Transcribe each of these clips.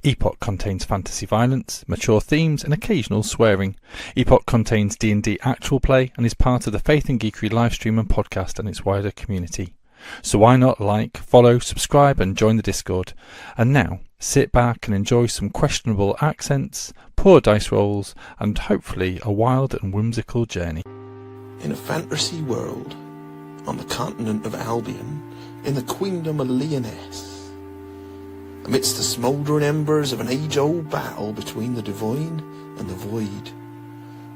Epoch contains fantasy violence, mature themes and occasional swearing. Epoch contains D&D actual play and is part of the Faith and Geekery livestream and podcast and its wider community. So why not like, follow, subscribe and join the Discord. And now, sit back and enjoy some questionable accents, poor dice rolls and hopefully a wild and whimsical journey. In a fantasy world, on the continent of Albion, in the queendom of Lyonesse, amidst the smouldering embers of an age-old battle between the divine and the void,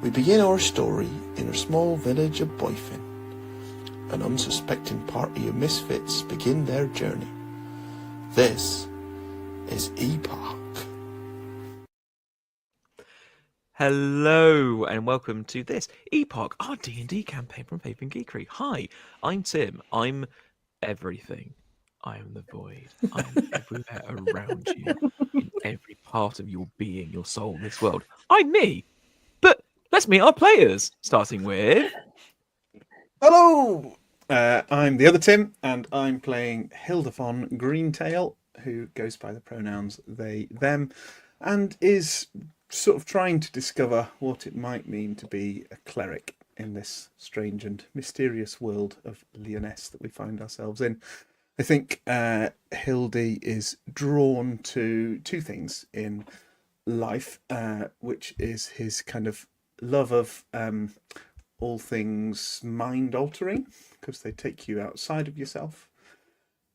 we begin our story in a small village of Boyfin. An unsuspecting party of misfits begin their journey. This is Epoch. Hello and welcome to this Epoch, our D&D campaign from Faith and Geekery. Hi, I'm Tim. I'm everything. I am the void. I am everywhere around you, in every part of your being, your soul, this world. I'm me. But let's meet our players, starting with... Hello! I'm the other Tim, and I'm playing Hildefon Greentail, who goes by the pronouns they, them, and is sort of trying to discover what it might mean to be a cleric in this strange and mysterious world of Lyonesse that we find ourselves in. I think Hildy is drawn to two things in life, which is his kind of love of all things mind-altering, because they take you outside of yourself,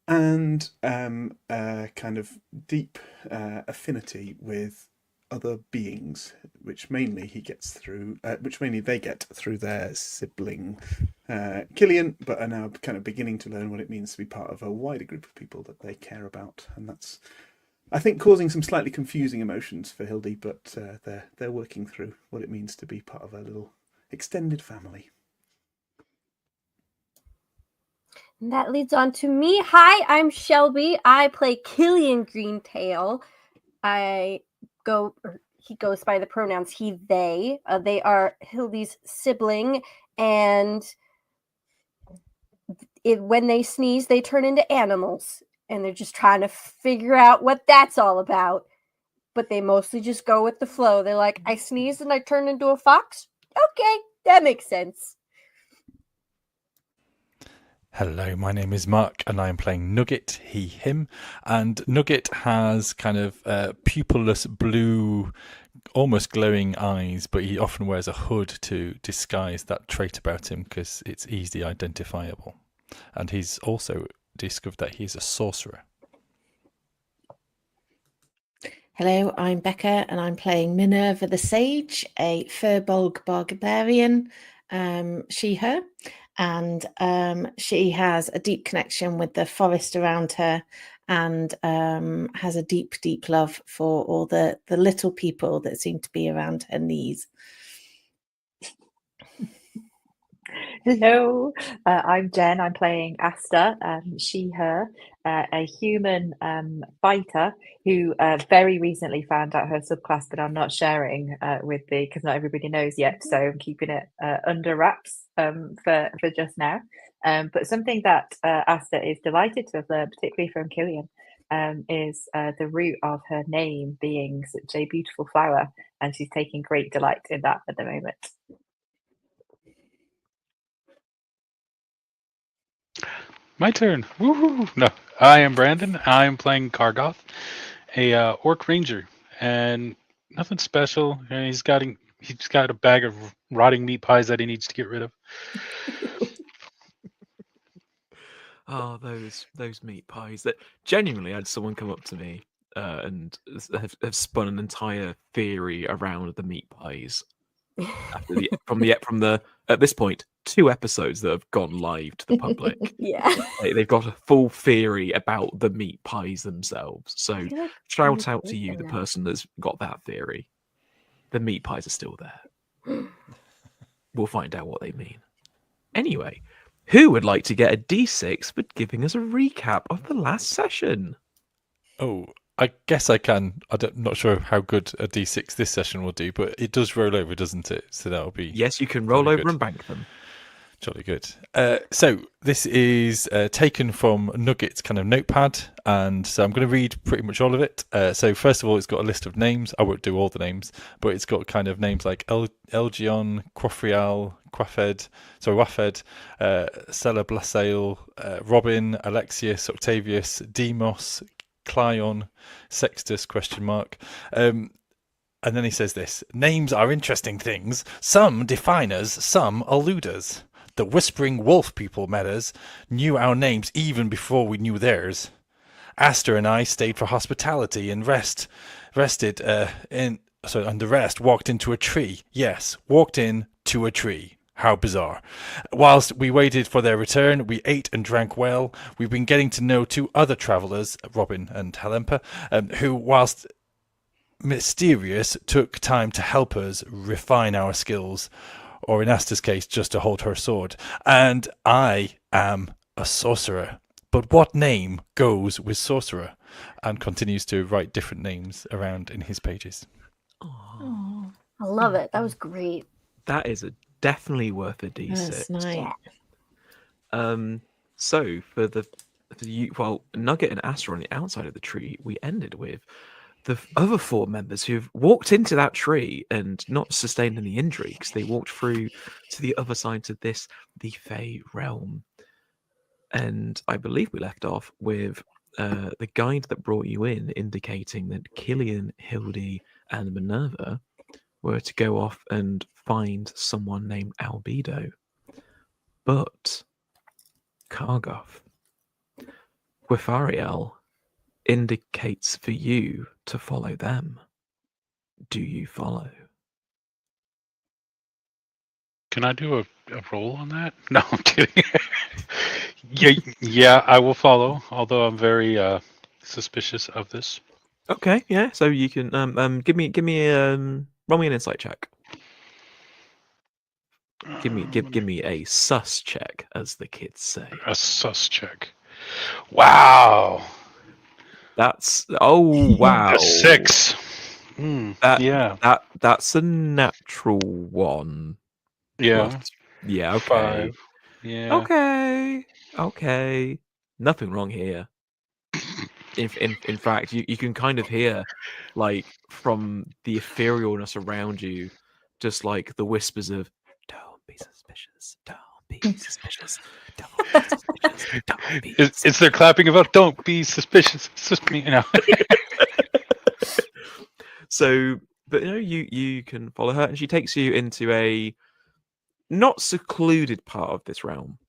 and a kind of deep affinity with other beings, which mainly they get through their sibling Killian, but are now kind of beginning to learn what it means to be part of a wider group of people that they care about, and that's, I think, causing some slightly confusing emotions for Hildy, but they're working through what it means to be part of a little extended family. And that leads on to me. Hi, I'm Shelby. I play Killian Greentail. He goes by the pronouns he, they. They are Hildy's sibling, and when they sneeze, they turn into animals, and they're just trying to figure out what that's all about. But they mostly just go with the flow. They're like, I sneezed and I turned into a fox? Okay, that makes sense. Hello, my name is Mark and I'm playing Nugget, he, him. And Nugget has kind of pupilless blue, almost glowing eyes, but he often wears a hood to disguise that trait about him because it's easily identifiable. And he's also discovered that he's a sorcerer. Hello, I'm Becca and I'm playing Minerva the Sage, a Furbolg barbarian, she, her. And she has a deep connection with the forest around her and has a deep, deep love for all the little people that seem to be around her knees. Hello, I'm Jen. I'm playing Asta, she, her, a human fighter who very recently found out her subclass, but I'm not sharing because not everybody knows yet, so I'm keeping it under wraps for just now. But something that Asta is delighted to have learned, particularly from Killian, is the root of her name being such a beautiful flower, and she's taking great delight in that at the moment. My turn. Woohoo! No, I am Brandon. I am playing Kargoth, a orc ranger, and nothing special. And he's got a bag of rotting meat pies that he needs to get rid of. Oh, those meat pies. That genuinely had someone come up to me and have spun an entire theory around the meat pies. After from the at this point 2 episodes that have gone live to the public. Yeah, They've got a full theory about the meat pies themselves. So shout out to you, the person that's got that theory. The meat pies are still there. We'll find out what they mean. Anyway, who would like to get a D6 for giving us a recap of the last session? Oh, I guess I can. Not sure how good a D6 this session will do, but it does roll over, doesn't it? So that'll be... Yes, you can roll over and bank them. Jolly good. So this is taken from Nugget's kind of notepad, and so I'm going to read pretty much all of it. So first of all, it's got a list of names. I won't do all the names, but it's got kind of names like Elgion, Quaffrial, Wafed, Sella Blasail, Robin, Alexius, Octavius, Demos, Cleon, Sextus, ? And then he says this: names are interesting things. Some define us, some elude us. The Whispering Wolf people met us, knew our names even before we knew theirs. Aster and I stayed for hospitality and and the rest walked into a tree. Yes, walked in to a tree. How bizarre. Whilst we waited for their return, we ate and drank well. We've been getting to know 2 other travellers, Robin and Helempa, who, whilst mysterious, took time to help us refine our skills, or in Asta's case, just to hold her sword. And I am a sorcerer. But what name goes with sorcerer? And continues to write different names around in his pages. I love it. That was great. That is definitely worth a D6. That's nice. So for Nugget and Aster on the outside of the tree, we ended with the other 4 members who've walked into that tree and not sustained any injury because they walked through to the other side of the Fey realm. And I believe we left off with the guide that brought you in, indicating that Killian, Hildy, and Minerva were to go off and find someone named Albedo. But Kargoth, Wefariel, indicates for you to follow them. Do you follow? Can I do a roll on that? No, I'm kidding. yeah, I will follow, although I'm very suspicious of this. Okay, yeah. So you can give me roll me an insight check. Give me a sus check, as the kids say. A sus check. Wow. That's wow. A 6. That's a natural 1. Yeah. Plus, yeah. Okay. 5. Yeah. Okay. Nothing wrong here. In fact, you can kind of hear, like, from the etherealness around you, just like the whispers of "Don't be suspicious. Don't be suspicious. Don't be suspicious. Don't be suspicious." It's their clapping about "Don't be suspicious." It's just me, So, but you can follow her, and she takes you into a not secluded part of this realm.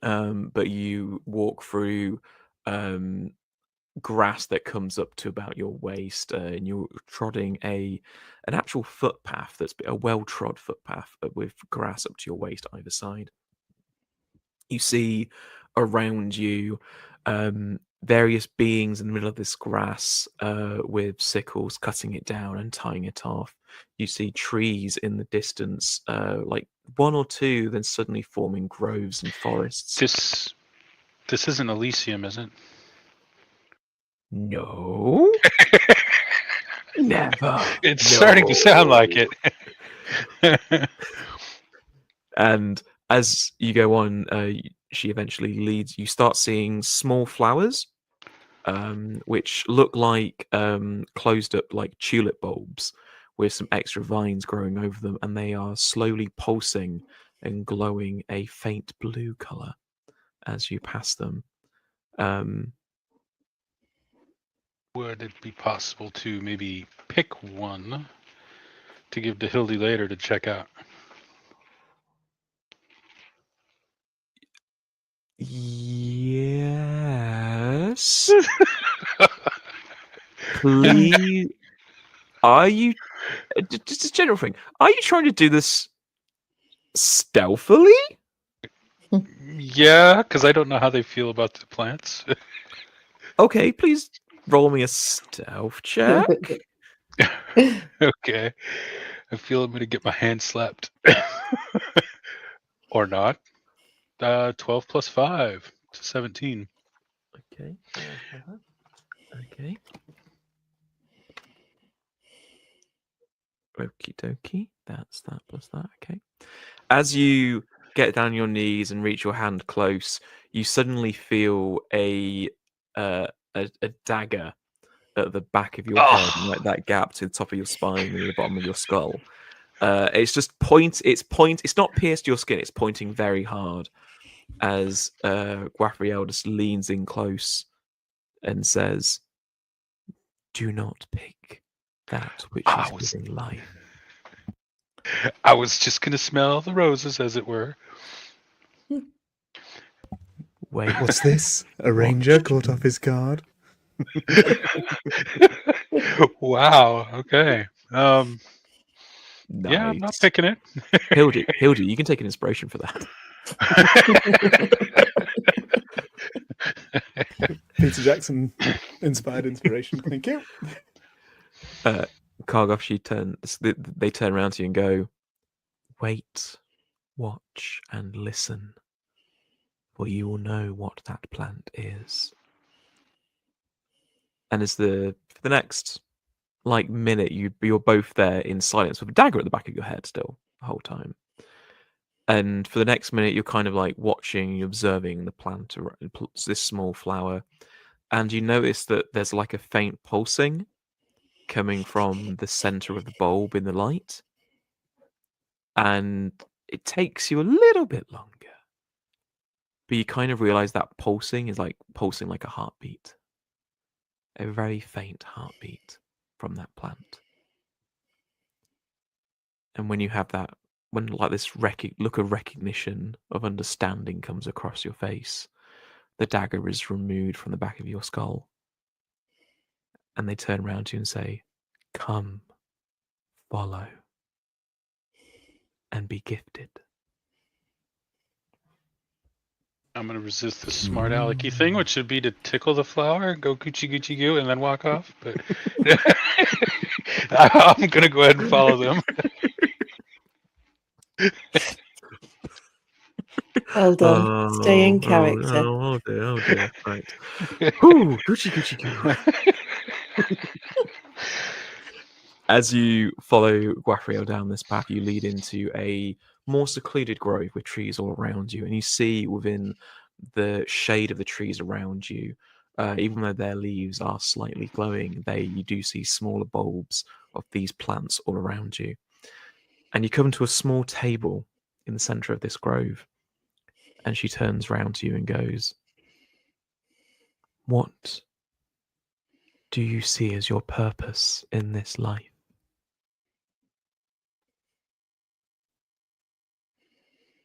But you walk through grass that comes up to about your waist, and you're trodding an actual footpath that's a well-trod footpath with grass up to your waist either side. You see around you various beings in the middle of this grass with sickles cutting it down and tying it off. You see trees in the distance, like 1 or 2, then suddenly forming groves and forests. This isn't Elysium, is it? No. Never. It's starting to sound like it. And as you go on, she eventually leads. You start seeing small flowers, which look like closed up like tulip bulbs with some extra vines growing over them, and they are slowly pulsing and glowing a faint blue color as you pass them. Would it be possible to maybe pick one to give to Hildy later to check out? Yes. Please. Are you just a general thing? Are you trying to do this stealthily? Yeah, because I don't know how they feel about the plants. Okay, please roll me a stealth check. Okay. I feel I'm going to get my hand slapped. Or not. 12 plus 5 to 17. Okay. Okay. Okie dokie. That's that plus that. Okay. As you get down on your knees and reach your hand close, you suddenly feel a dagger at the back of your head, and like that gap to the top of your spine and the bottom of your skull. It's just it's not pierced your skin, it's pointing very hard as Guaphriel just leans in close and says, "Do not pick that which is giving life." I was just going to smell the roses, as it were. Wait. What's this? A ranger caught off his guard? Wow. Okay. Nice. Yeah, I'm not picking it. Hildy, you can take an inspiration for that. Peter Jackson inspired inspiration. Thank you. Kargoth, they turn around to you and go, "Wait, watch, and listen, for you will know what that plant is." And as for the next minute, you're both there in silence with a dagger at the back of your head still the whole time. And for the next minute, you're kind of like watching, you're observing the plant, this small flower, and you notice that there's like a faint pulsing coming from the center of the bulb in the light, and it takes you a little bit longer, but you kind of realize that pulsing is like pulsing like a heartbeat, a very faint heartbeat from that plant. And when you have that, when like this look of recognition, of understanding comes across your face, the dagger is removed from the back of your skull, and they turn around to you and say, "Come, follow, and be gifted." I'm going to resist the smart alecky thing, which should be to tickle the flower, go Gucci Gucci Goo, and then walk off. But I'm going to go ahead and follow them. Well done. Stay in character. Oh dear. Right. Ooh, Gucci Gucci Goo. As you follow Guaphriel down this path, you lead into a more secluded grove with trees all around you, and you see within the shade of the trees around you, even though their leaves are slightly glowing, you do see smaller bulbs of these plants all around you. And you come to a small table in the center of this grove, and she turns round to you and goes, "What do you see as your purpose in this life?"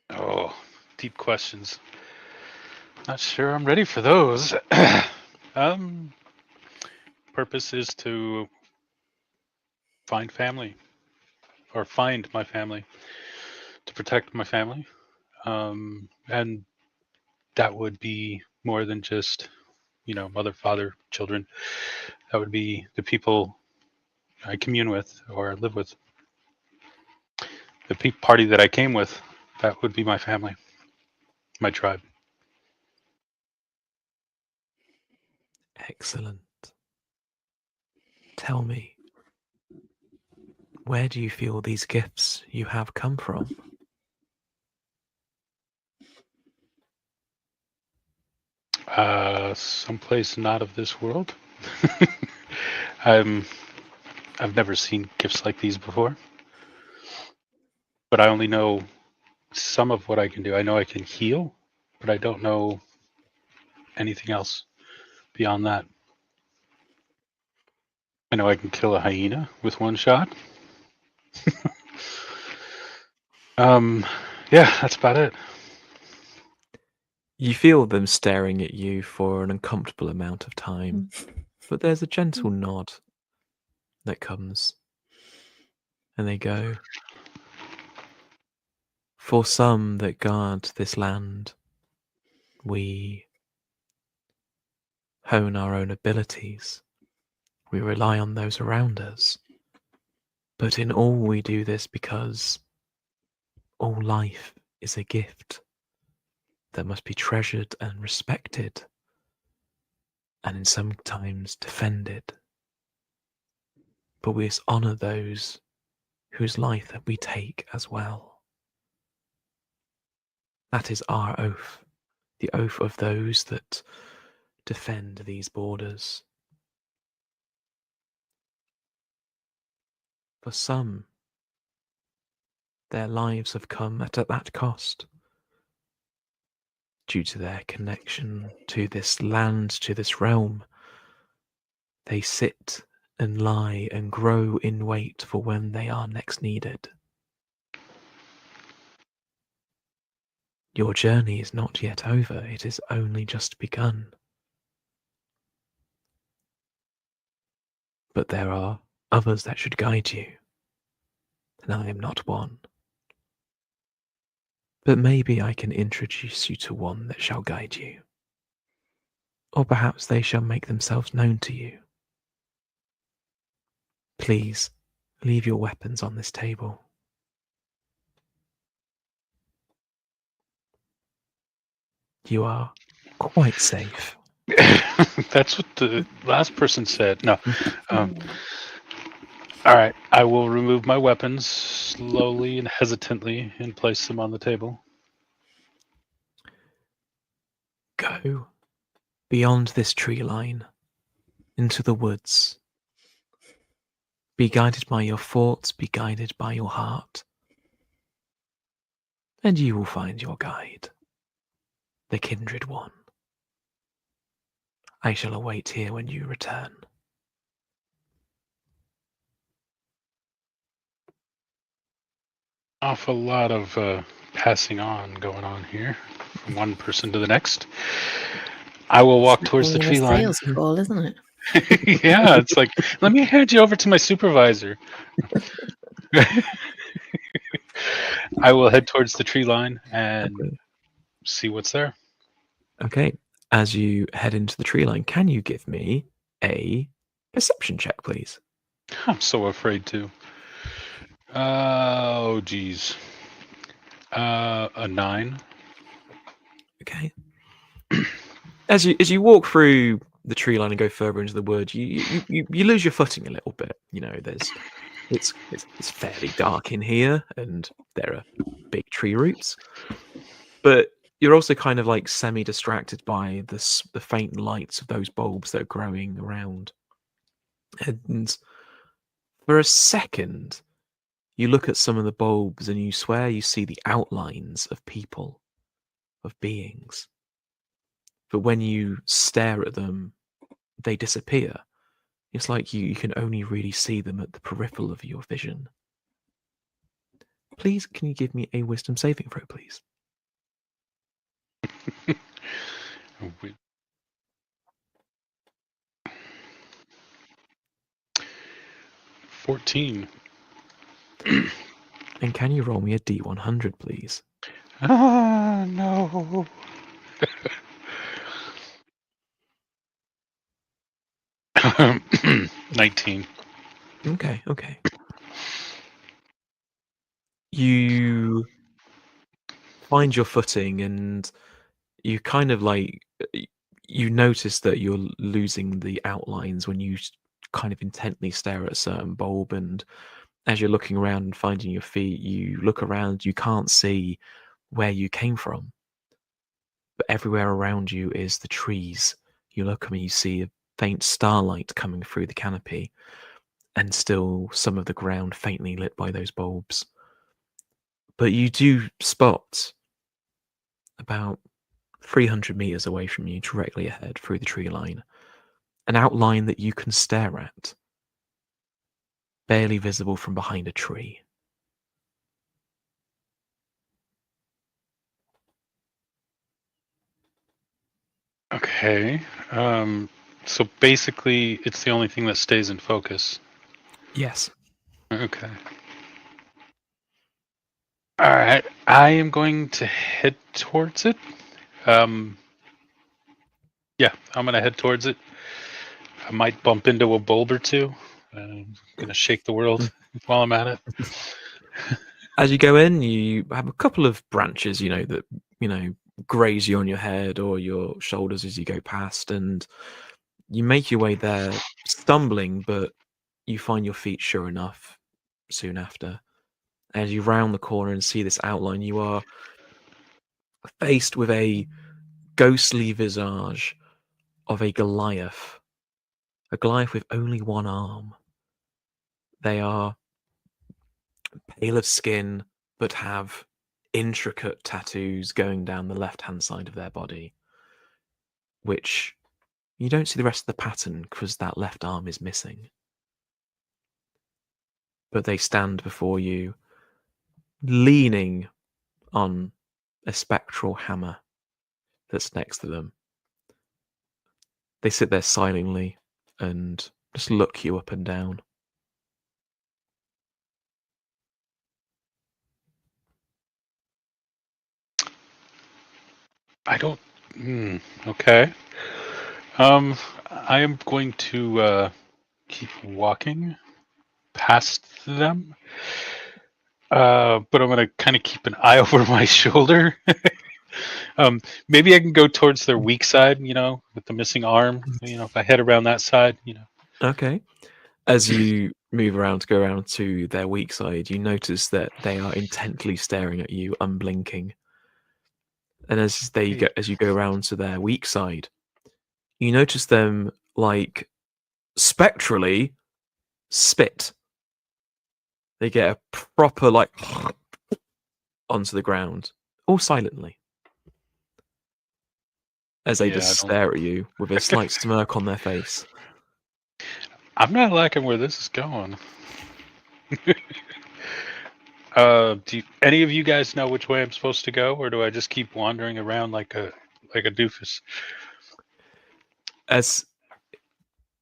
Oh, deep questions. Not sure I'm ready for those. Purpose is to find family, or find my family, to protect my family. And that would be more than just, mother, father, children. That would be the people I commune with or live with. The party that I came with, that would be my family, my tribe. Excellent. Tell me, where do you feel these gifts you have come from? Someplace not of this world. I've never seen gifts like these before, but I only know some of what I can do. I know I can heal, but I don't know anything else beyond that. I know I can kill a hyena with one shot. Yeah, that's about it. You feel them staring at you for an uncomfortable amount of time, but there's a gentle nod that comes, and they go, "For some that guard this land, we hone our own abilities. We rely on those around us. But in all, we do this because all life is a gift that must be treasured and respected, and sometimes defended. But we must honor those whose life that we take as well. That is our oath, the oath of those that defend these borders. For some, their lives have come at that cost, due to their connection to this land, to this realm. They sit and lie and grow in wait for when they are next needed. Your journey is not yet over, it is only just begun. But there are others that should guide you, and I am not one. But maybe I can introduce you to one that shall guide you. Or perhaps they shall make themselves known to you. Please, leave your weapons on this table. You are quite safe. That's what the last person said. No. All right. I will remove my weapons slowly and hesitantly and place them on the table. Go beyond this tree line, into the woods. Be guided by your thoughts, be guided by your heart. And you will find your guide, the kindred one. I shall await here when you return. Awful lot of passing on going on here from one person to the next. I will walk towards the tree line. Sales call, isn't it? Yeah, it's like, let me hand you over to my supervisor. I will head towards the tree line and see what's there. Okay, as you head into the tree line, can you give me a perception check, please? I'm so afraid to. Oh, geez. A 9. Okay. As you walk through the tree line and go further into the wood, you lose your footing a little bit. You know, it's fairly dark in here, and there are big tree roots. But you're also kind of like semi-distracted by the faint lights of those bulbs that are growing around. And for a second, you look at some of the bulbs and you swear you see the outlines of people, of beings. But when you stare at them, they disappear. It's like you can only really see them at the peripheral of your vision. Please, can you give me a wisdom saving throw, please? 14. And can you roll me a D100, please? Ah, no. 19. Okay. You find your footing and you kind of like, you notice that you're losing the outlines when you kind of intently stare at a certain bulb, and as you're looking around and finding your feet, you look around, you can't see where you came from. But everywhere around you is the trees. You look and you see a faint starlight coming through the canopy, and still some of the ground faintly lit by those bulbs. But you do spot about 300 meters away from you, directly ahead through the tree line, an outline that you can stare at, barely visible from behind a tree. Okay. So basically, it's the only thing that stays in focus. Yes. Okay. All right. I am going to head towards it. Yeah, I'm going to head towards it. I might bump into a bulb or two. I'm going to shake the world while I'm at it. As you go in, you have a couple of branches, that, graze you on your head or your shoulders as you go past, and you make your way there, stumbling, but you find your feet sure enough soon after. As you round the corner and see this outline, you are faced with a ghostly visage of a Goliath with only one arm. They are pale of skin, but have intricate tattoos going down the left-hand side of their body, which you don't see the rest of the pattern because that left arm is missing. But they stand before you, leaning on a spectral hammer that's next to them. They sit there silently and just look you up and down. I don't. Okay. I am going to keep walking past them, but I'm going to kind of keep an eye over my shoulder. Maybe I can go towards their weak side, with the missing arm. If I head around that side, Okay. As you move around to go around to their weak side, you notice that they are intently staring at you, unblinking. And as you go around to their weak side, you notice them like spectrally spit. They get a proper like onto the ground, all silently, as they just stare at you with a slight smirk on their face. I'm not liking where this is going. Do any of you guys know which way I'm supposed to go, or do I just keep wandering around like a doofus? As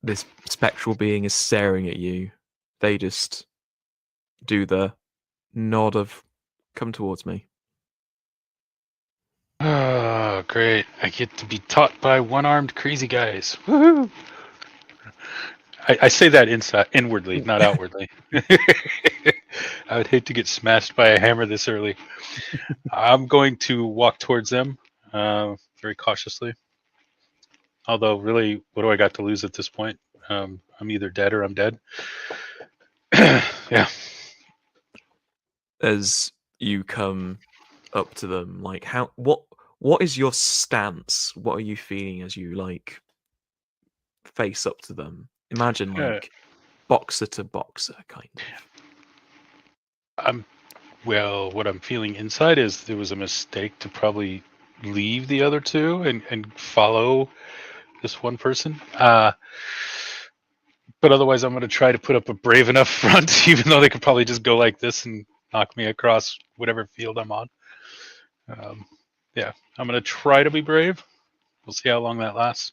this spectral being is staring at you, they just do the nod of "come towards me." Oh, great! I get to be taught by one-armed crazy guys. Woohoo! I say that inwardly, not outwardly. I would hate to get smashed by a hammer this early. I'm going to walk towards them very cautiously. Although, really, what do I got to lose at this point? I'm either dead or I'm dead. Yeah. As you come up to them, like what is your stance? What are you feeling as you like face up to them? Imagine like boxer to boxer kind of. Well, what I'm feeling inside is there was a mistake to probably leave the other two and follow this one person. But otherwise, I'm going to try to put up a brave enough front, even though they could probably just go like this and knock me across whatever field I'm on. Yeah, I'm going to try to be brave. We'll see how long that lasts.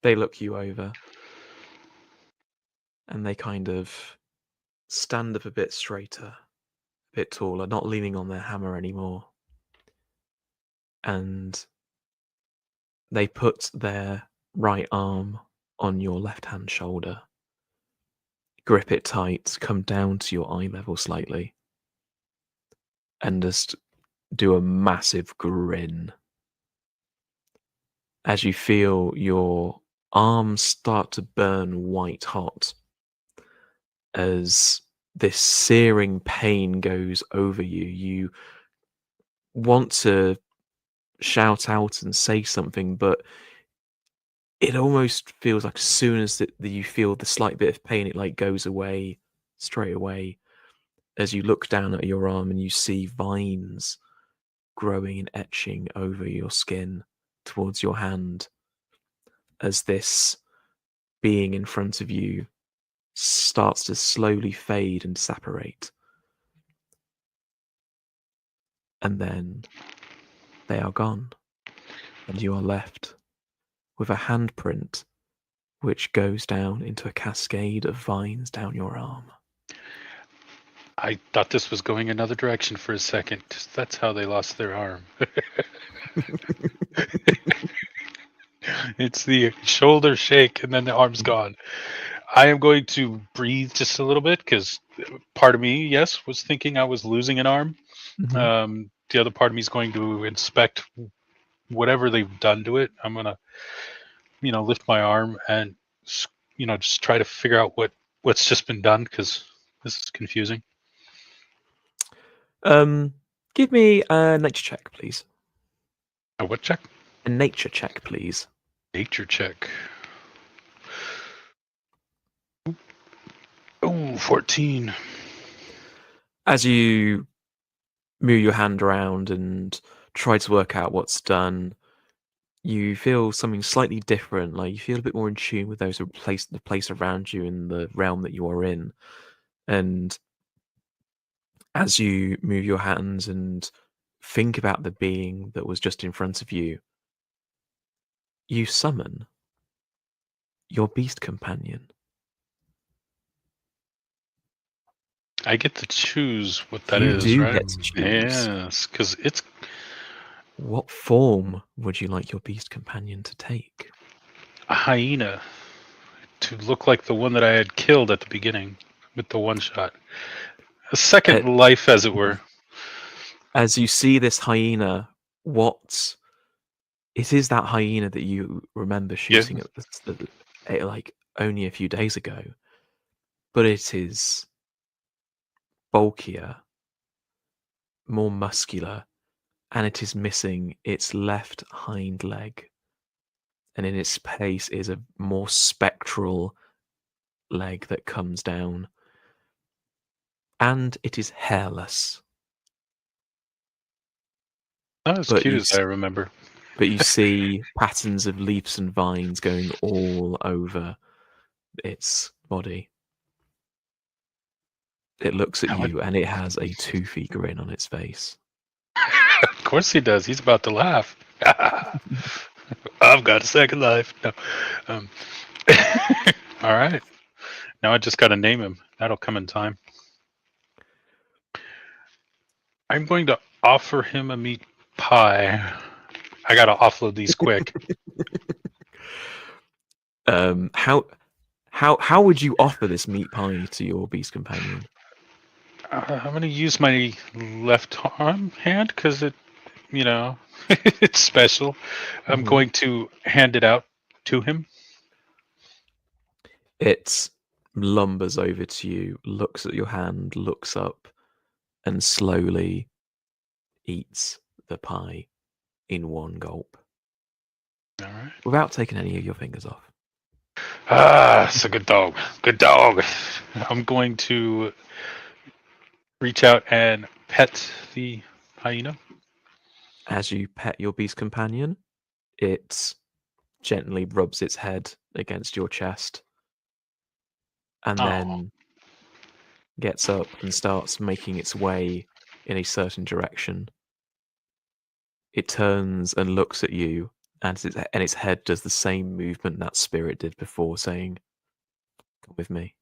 They look you over and they kind of stand up a bit straighter, a bit taller, not leaning on their hammer anymore. And they put their right arm on your left-hand shoulder, grip it tight, come down to your eye level slightly, and just do a massive grin as you feel your arms start to burn white hot as this searing pain goes over you. You want to shout out and say something, but it almost feels like as soon as you feel the slight bit of pain, it like goes away straight away as you look down at your arm and you see vines growing and etching over your skin towards your hand as this being in front of you starts to slowly fade and separate. And then they are gone, and you are left with a handprint which goes down into a cascade of vines down your arm. I thought this was going another direction for a second. That's how they lost their arm. It's the shoulder shake and then the arm's gone. I am going to breathe just a little bit because part of me, yes, was thinking I was losing an arm. Mm-hmm. The other part of me is going to inspect whatever they've done to it. I'm going to, lift my arm and, just try to figure out what's just been done because this is confusing. Give me a nature check, please. A what check? A nature check, please. Nature check. Oh, 14. As you move your hand around and try to work out what's done, you feel something slightly different. Like you feel a bit more in tune with the place around you in the realm that you are in. And as you move your hands and think about the being that was just in front of you, you summon your beast companion. I get to choose what that You is, do right? get to choose. Yes, because it's... What form would you like your beast companion to take? a hyena, to look like the one that I had killed at the beginning with the one shot. A second life, as it were. As you see this hyena, it is that hyena that you remember shooting at like only a few days ago, but it is bulkier, more muscular, and it is missing its left hind leg, and in its place is a more spectral leg that comes down, and it is hairless. Not as cute as I remember. But you see patterns of leaves and vines going all over its body. It looks at you and it has a toothy grin on its face. Of course he does. He's about to laugh. I've got a second life. No. All right. Now I just got to name him. That'll come in time. I'm going to offer him a meat pie. I got to offload these quick. How would you offer this meat pie to your beast companion? I'm going to use my left arm hand because it's special. I'm going to hand it out to him. It lumbers over to you, looks at your hand, looks up, and slowly eats the pie in one gulp. All right. Without taking any of your fingers off. It's a good dog. Good dog. I'm going to reach out and pet the hyena. As you pet your beast companion, it gently rubs its head against your chest and then gets up and starts making its way in a certain direction. It turns and looks at you, and its head does the same movement that spirit did before, saying, "Come with me."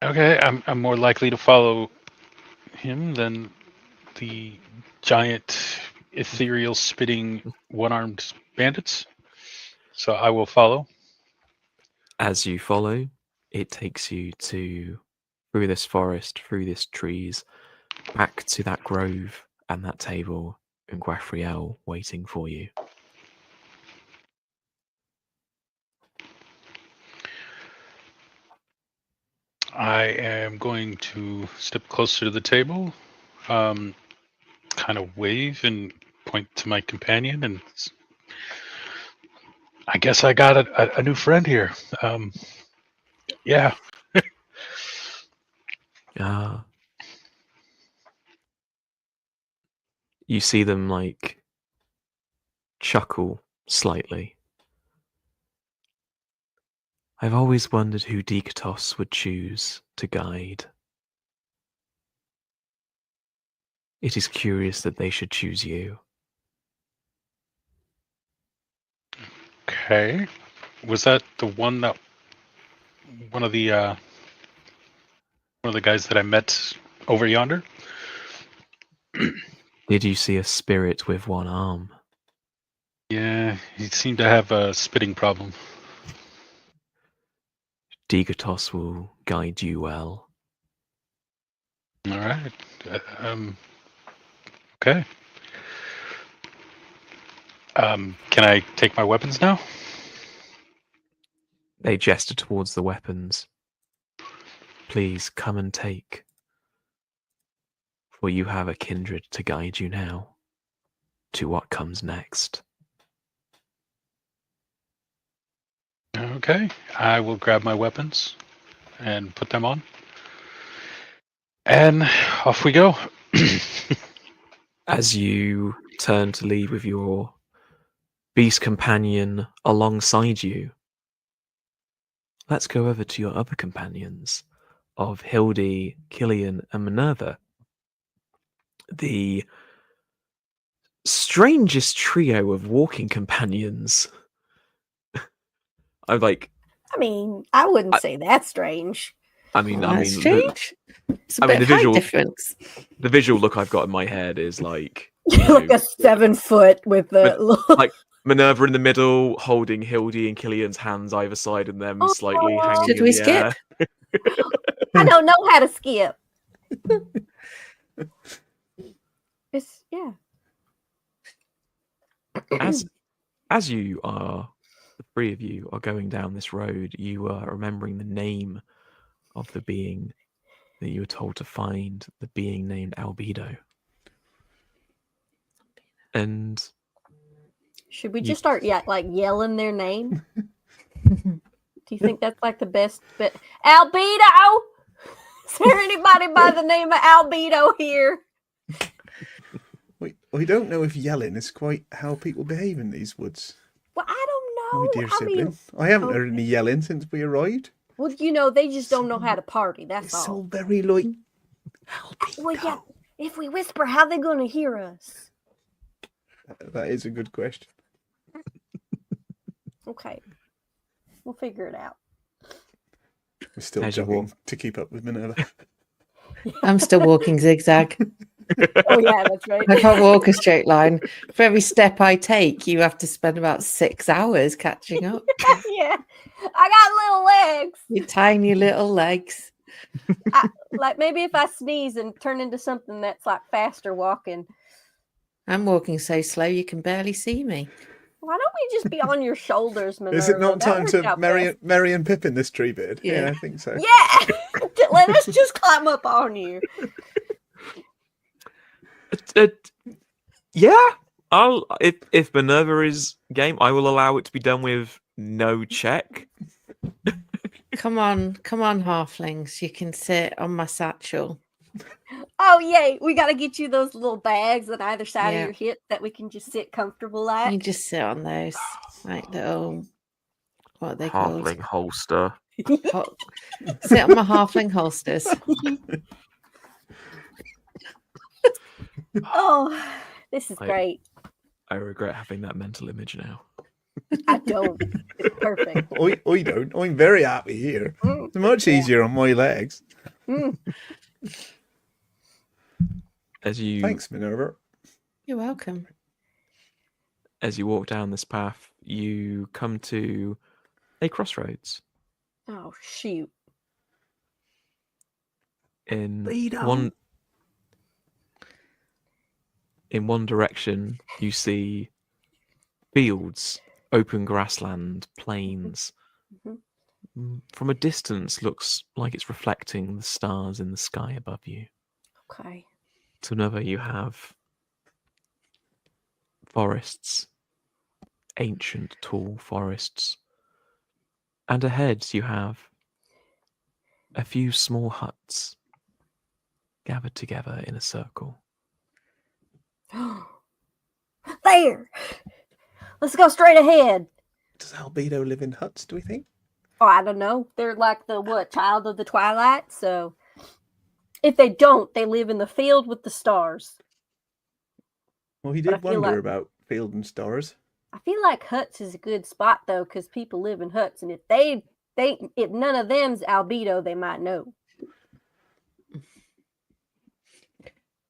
Okay, I'm more likely to follow him than the giant, ethereal, spitting, one-armed bandits. So I will follow. As you follow, it takes you through this forest, through these trees, back to that grove and that table and Guathriel waiting for you. I am going to step closer to the table, kind of wave and point to my companion, and I guess I got a new friend here. Yeah. You see them chuckle slightly. I've always wondered who Dikatos would choose to guide. It is curious that they should choose you. Okay. Was that the one that one of the guys that I met over yonder? Did you see a spirit with one arm? Yeah, he seemed to have a spitting problem. Dikatos will guide you well. All right. Okay. Can I take my weapons now? They gesture towards the weapons. please come and take, for you have a kindred to guide you now to what comes next. Okay, I will grab my weapons and put them on. And off we go. As you turn to leave with your beast companion alongside you, let's go over to your other companions of Hildy, Killian, and Minerva. The strangest trio of walking companions. I I wouldn't say that's strange. That's strange. It's a bit the of height visual difference. The visual look I've got in my head is like Like a 7 foot with the like Minerva in the middle, holding Hildy and Killian's hands either side, and them slightly hanging Should in we the skip? air. I don't know how to skip. It's As you are, the three of you are going down this road, you are remembering the name of the being that you were told to find, the being named Albedo. And should we just start yelling their name? Do you think that's like the best bit? Albedo! Is there anybody by the name of Albedo here? We don't know if yelling is quite how people behave in these woods. Well, I don't know. My dear sibling. I haven't heard any yelling since we arrived. Well, they just don't know how to party. That's It's all. all very like. Well, yeah. If we whisper, how they going to hear us? That is a good question. Okay, we'll figure it out. We're still jogging to keep up with Minerva. I'm still walking zigzag. Oh yeah, that's right. I can't walk a straight line. For every step I take, you have to spend about 6 hours catching up. Yeah, I got little legs. Your tiny little legs. Like maybe if I sneeze and turn into something that's like faster walking. I'm walking so slow you can barely see me. Why don't we just be on your shoulders, Minerva? Is it not That time worked to out Merry and Pippin this tree beard? Yeah. I think so. Yeah, let us just climb up on you. Yeah, I'll if Minerva is game, I will allow it to be done with no check. Come on, halflings. You can sit on my satchel. Oh yay! We got to get you those little bags on either side Yeah. of your hip that we can just sit comfortable like. You just sit on those, like little, what are they called? Halfling holster. Sit on my halfling holsters. Oh, this is great. I regret having that mental image now. I don't. It's perfect. I don't. I'm very happy here. It's much easier on my legs. Thanks, Minerva. You're welcome. As you walk down this path, you come to a crossroads. Oh shoot! In one direction, you see fields, open grassland, plains. Mm-hmm. From a distance, looks like it's reflecting the stars in the sky above you. Okay. To another, you have forests, ancient, tall forests. And ahead, you have a few small huts gathered together in a circle. There! Let's go straight ahead. Does Albedo live in huts, do we think? Oh, I don't know. They're like the child of the twilight, so if they don't, they live in the field with the stars. Well, he did wonder about field and stars. I feel like huts is a good spot though, because people live in huts, and if if none of them's Albedo, they might know.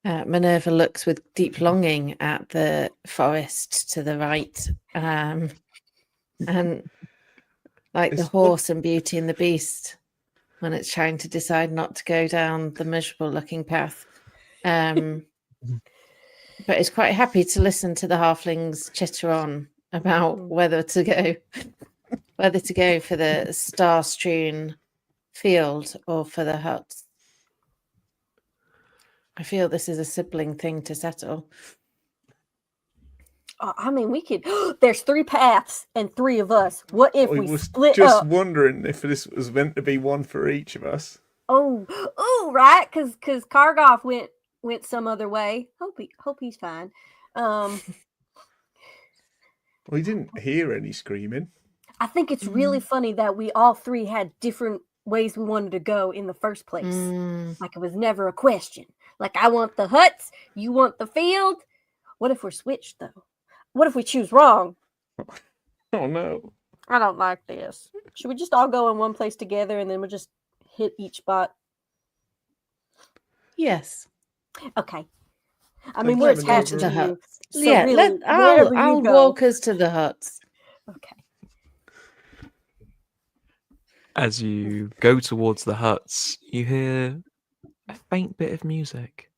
Minerva looks with deep longing at the forest to the right, and like the horse and Beauty and the Beast when it's trying to decide not to go down the miserable-looking path. But it's quite happy to listen to the halflings chitter on about whether to go for the star-strewn field or for the huts? I feel this is a sibling thing to settle. I mean, we could. There's 3 paths and 3 of us. What if I we was split just up? wondering if this was meant to be one for each of us. Oh, right, because Kargoff went some other way. Hope he's fine. We didn't hear any screaming. I think it's really funny that we all 3 had different ways we wanted to go in the first place. Like it was never a question. Like I want the huts, you want the field. What if we're switched though? What if we choose wrong? Oh no. I don't like this. Should we just all go in one place together and then we'll just hit each spot? Yes. Okay. I mean, we're attached to the you. huts. So Yeah, really, I'll walk us to the huts. Okay. As you go towards the huts, you hear a faint bit of music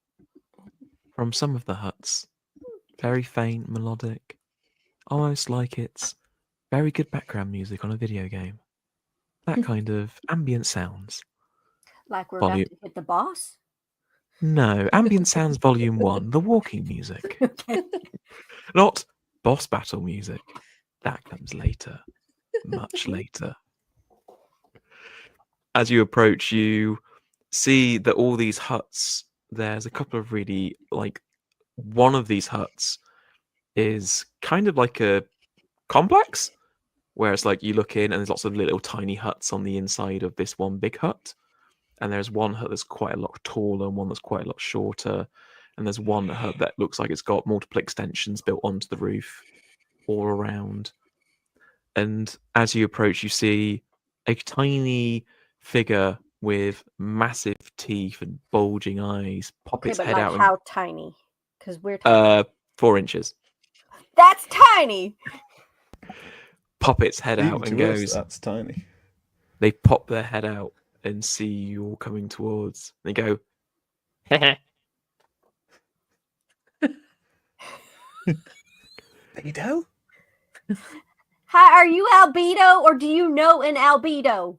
from some of the huts. Very faint, melodic, almost like it's very good background music on a video game. That kind of ambient sounds. Like we're Volume. about to hit the boss? No, ambient sounds volume 1, the walking music. Okay. Not boss battle music. That comes later. Much later. As you approach, you see that all these huts, there's a couple of really, like, one of these huts is kind of like a complex, where it's like you look in and there's lots of little tiny huts on the inside of this one big hut. And there's one hut that's quite a lot taller and one that's quite a lot shorter. And there's one hut that looks like it's got multiple extensions built onto the roof all around. And as you approach, you see a tiny figure with massive teeth and bulging eyes pop Okay, its but head like out. how tiny? Because we're tiny. 4 inches. That's tiny! Pop its head Even out and to us, goes. that's tiny. They pop their head out and see you all coming towards. They go, Albedo? Hi, are you albedo or do you know an albedo?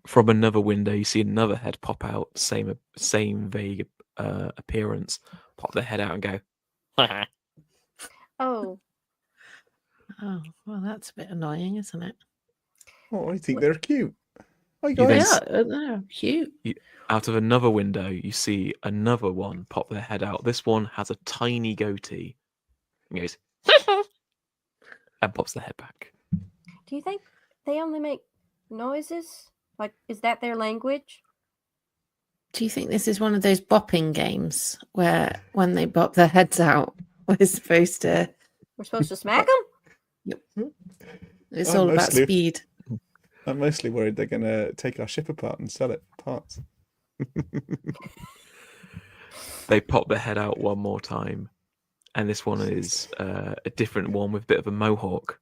From another window, you see another head pop out, same vague appearance. Pop their head out and go. Oh. Oh, well, that's a bit annoying, isn't it? Oh, I think they're cute. Hi You guys. then- They're cute. Out of another window, you see another one pop their head out. This one has a tiny goatee. And goes and pops their head back. Do you think they only make noises? Like, is that their language? Do you think this is one of those bopping games where when they bop their heads out, we're supposed to... We're supposed to smack them? Yep. It's I'm all about mostly- speed. I'm mostly worried they're going to take our ship apart and sell it parts. They pop their head out one more time. And this one is a different one with a bit of a mohawk.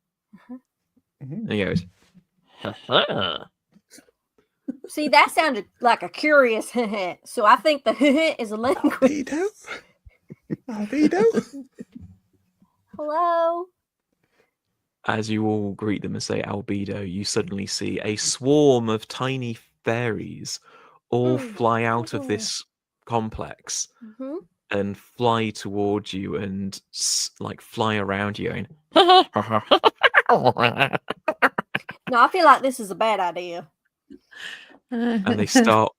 And he goes, See, that sounded like a curious so I think the is a language. Albedo? Albedo? Hello? As you all greet them and say albedo, you suddenly see a swarm of tiny fairies all fly out of this complex and fly towards you and like fly around you going, No, I feel like this is a bad idea. and they start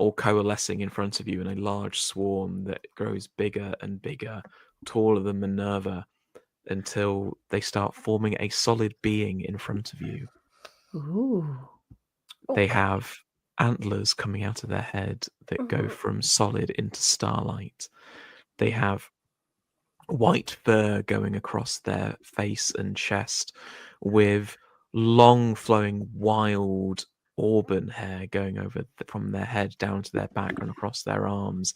all coalescing in front of you in a large swarm that grows bigger and bigger, taller than Minerva, until they start forming a solid being in front of you. Ooh. They have antlers coming out of their head that go from solid into starlight. They have white fur going across their face and chest with long flowing wild auburn hair going over from their head down to their back and across their arms,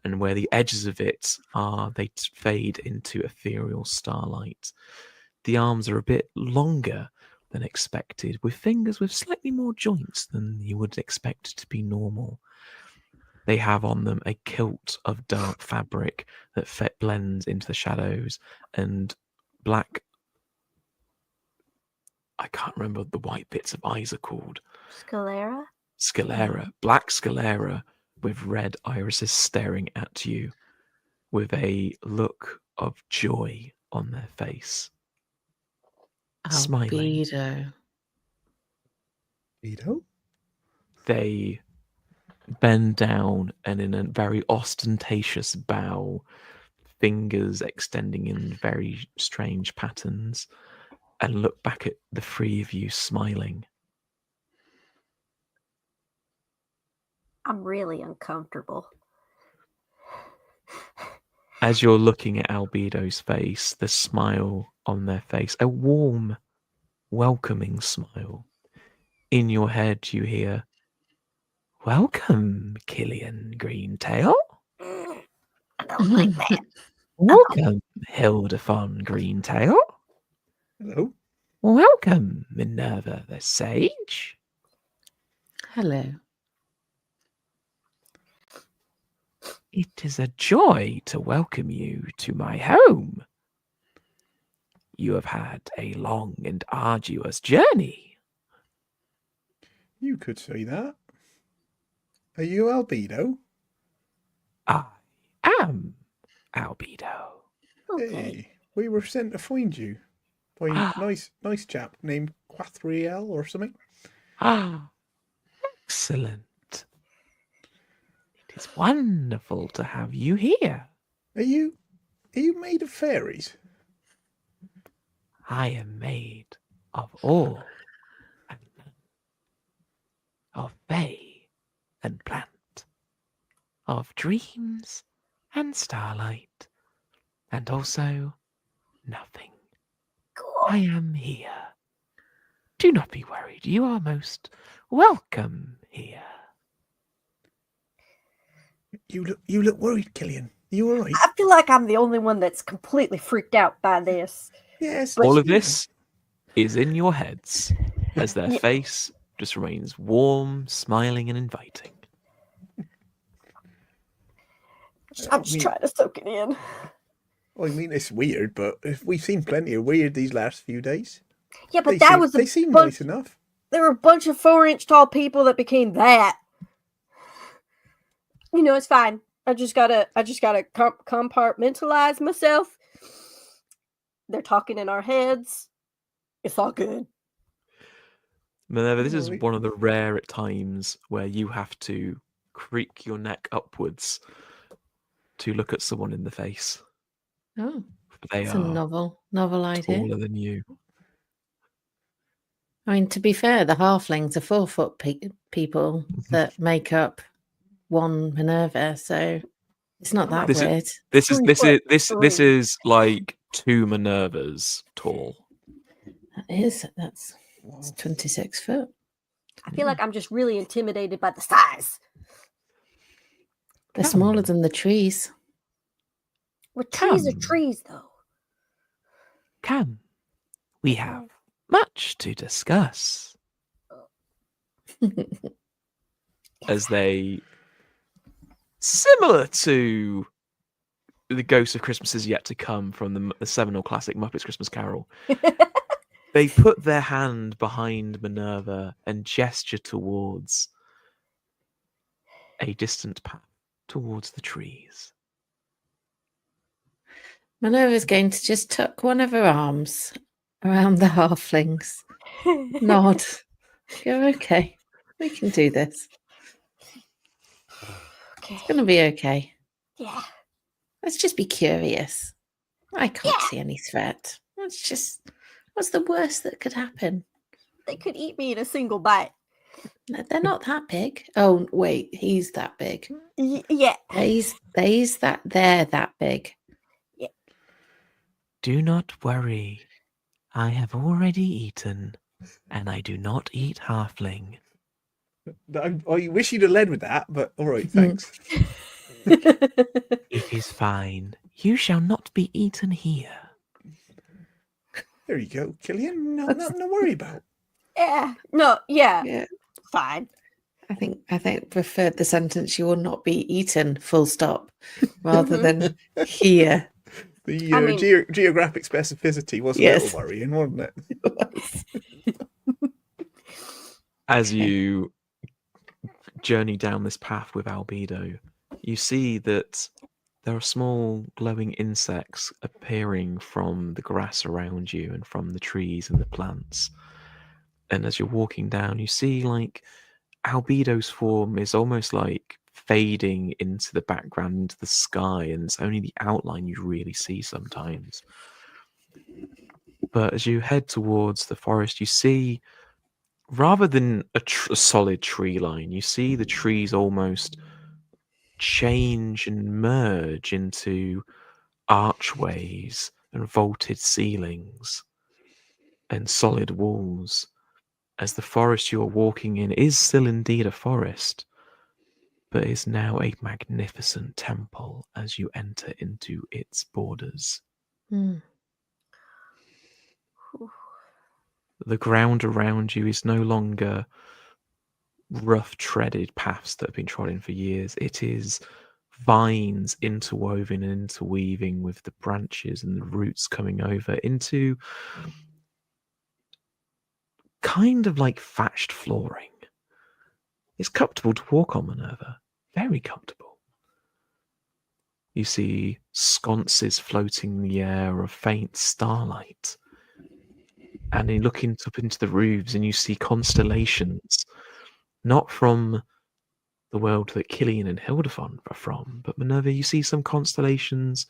and where the edges of it are, they fade into ethereal starlight. The arms are a bit longer than expected, with fingers with slightly more joints than you would expect to be normal. They have on them a kilt of dark fabric that blends into the shadows, and black... I can't remember what the white bits of eyes are called. Scalera? Scalera, black Scalera with red irises staring at you with a look of joy on their face. Smiling. Albedo. Vito? They bend down and in a very ostentatious bow, fingers extending in very strange patterns, and look back at the three of you smiling. I'm really uncomfortable. As you're looking at Albedo's face, the smile on their face, a warm, welcoming smile. In your head, you hear, "Welcome, Killian Greentail. I don't like that. Welcome, Hildefon Greentail. Hello. Welcome, Minerva the Sage." Hello. "It is a joy to welcome you to my home. You have had a long and arduous journey." You could say that. Are you Albedo? "I am Albedo." Okay. Hey, we were sent to find you by a nice chap named Quathriel or something. Ah, excellent. It is wonderful to have you here. Are you made of fairies? I am made of all and none, of bay and plant, of dreams and starlight, and also nothing. Cool. I am here. Do not be worried. You are most welcome here. You look worried, Killian. You all right? I feel like I'm the only one that's completely freaked out by this. Yes. All of this is in your heads as their face just remains warm, smiling, and inviting. I'm just trying to soak it in. I mean, it's weird, but we've seen plenty of weird these last few days. Yeah, but They seem nice enough. There were a bunch of 4-inch tall people that became that. You know, it's fine. I just gotta compartmentalize myself. They're talking in our heads. It's all good. Minerva, this is one of the rare times where you have to creak your neck upwards to look at someone in the face. Oh, They it's are a novel idea. taller than you. I mean, to be fair, the halflings are 4-foot people that make up one Minerva, so it's not that weird. This is like 2 Minervas tall. That's 26 foot. I feel like I'm just really intimidated by the size. They're smaller than the trees. Well, trees are trees, though. Come. We have much to discuss. As they, similar to the Ghost of Christmas Is Yet to Come from the seminal classic Muppets Christmas Carol, they put their hand behind Minerva and gesture towards a distant path towards the trees. Minerva's going to just tuck one of her arms around the halflings. Nod. Go, okay. We can do this. Okay. It's going to be okay. Yeah. Let's just be curious. I can't see any threat. What's the worst that could happen? They could eat me in a single bite. They're not that big. Oh, wait, he's that big. Yeah. They're that big. Yeah. Do not worry. I have already eaten, and I do not eat halfling. I wish you'd have led with that, but all right, thanks. It is fine. You shall not be eaten here. There you go, Killian. Nothing to worry about. Yeah. No, yeah. Yeah. Fine. I think preferred the sentence "you will not be eaten," full stop, rather than here. The geographic specificity was a little worrying, wasn't it? As you journey down this path with Albedo, you see that there are small glowing insects appearing from the grass around you and from the trees and the plants. And as you're walking down, you see like Albedo's form is almost like fading into the background, into the sky, and it's only the outline you really see sometimes. But as you head towards the forest, you see, rather than a solid tree line, you see the trees almost change and merge into archways and vaulted ceilings and solid walls, as the forest you're walking in is still indeed a forest, but is now a magnificent temple as you enter into its borders. Mm. The ground around you is no longer rough treaded paths that have been trodden for years. It is vines interwoven and interweaving with the branches and the roots coming over into kind of like thatched flooring. It's comfortable to walk on, Minerva. Very comfortable. You see sconces floating in the air of faint starlight. And you look up into the roofs and you see constellations, not from the world that Killian and Hildefon are from, but Minerva, you see some constellations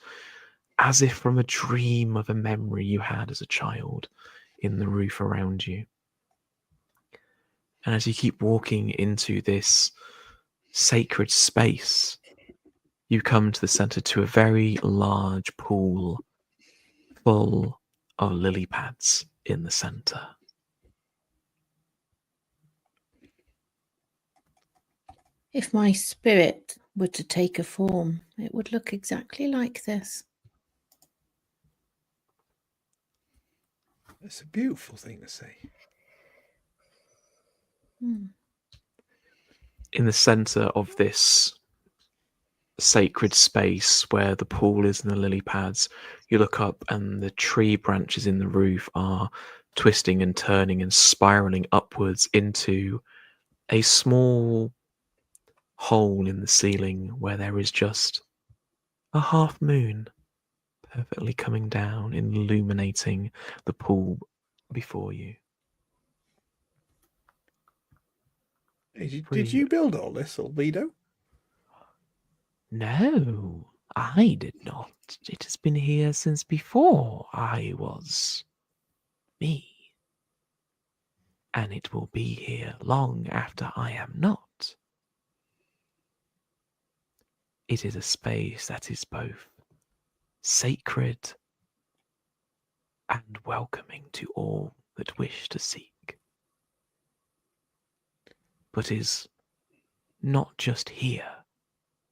as if from a dream of a memory you had as a child in the roof around you. And as you keep walking into this sacred space, you come to the center to a very large pool full of lily pads in the center. If my spirit were to take a form, it would look exactly like this. It's a beautiful thing to see. In the center of this sacred space where the pool is and the lily pads, you look up and the tree branches in the roof are twisting and turning and spiraling upwards into a small hole in the ceiling where there is just a half moon perfectly coming down and illuminating the pool before you. Did you build all this, Albedo? No, I did not. It has been here since before I was me. And it will be here long after I am not. It is a space that is both sacred and welcoming to all that wish to seek, but is not just here,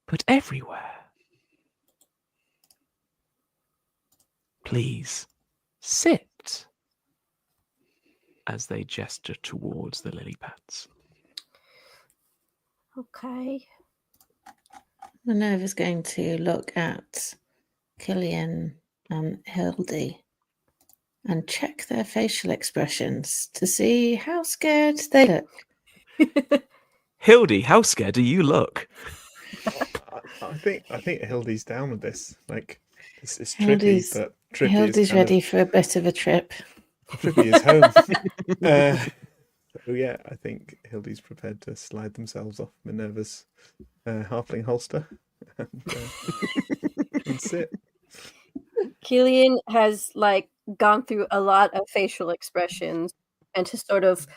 but everywhere. Please sit, as they gesture towards the lily pads. Okay. Minerva's going to look at Killian and Hildy and check their facial expressions to see how scared they look. Hildy, how scared do you look? I think Hildy's down with this. Like, it's trippy, Hildy's- but trippy Hildy's is kind ready for a bit of a trip. Trippy is home. So yeah, I think Hildy's prepared to slide themselves off Minerva's halfling holster and sit. Killian has like gone through a lot of facial expressions and to sort of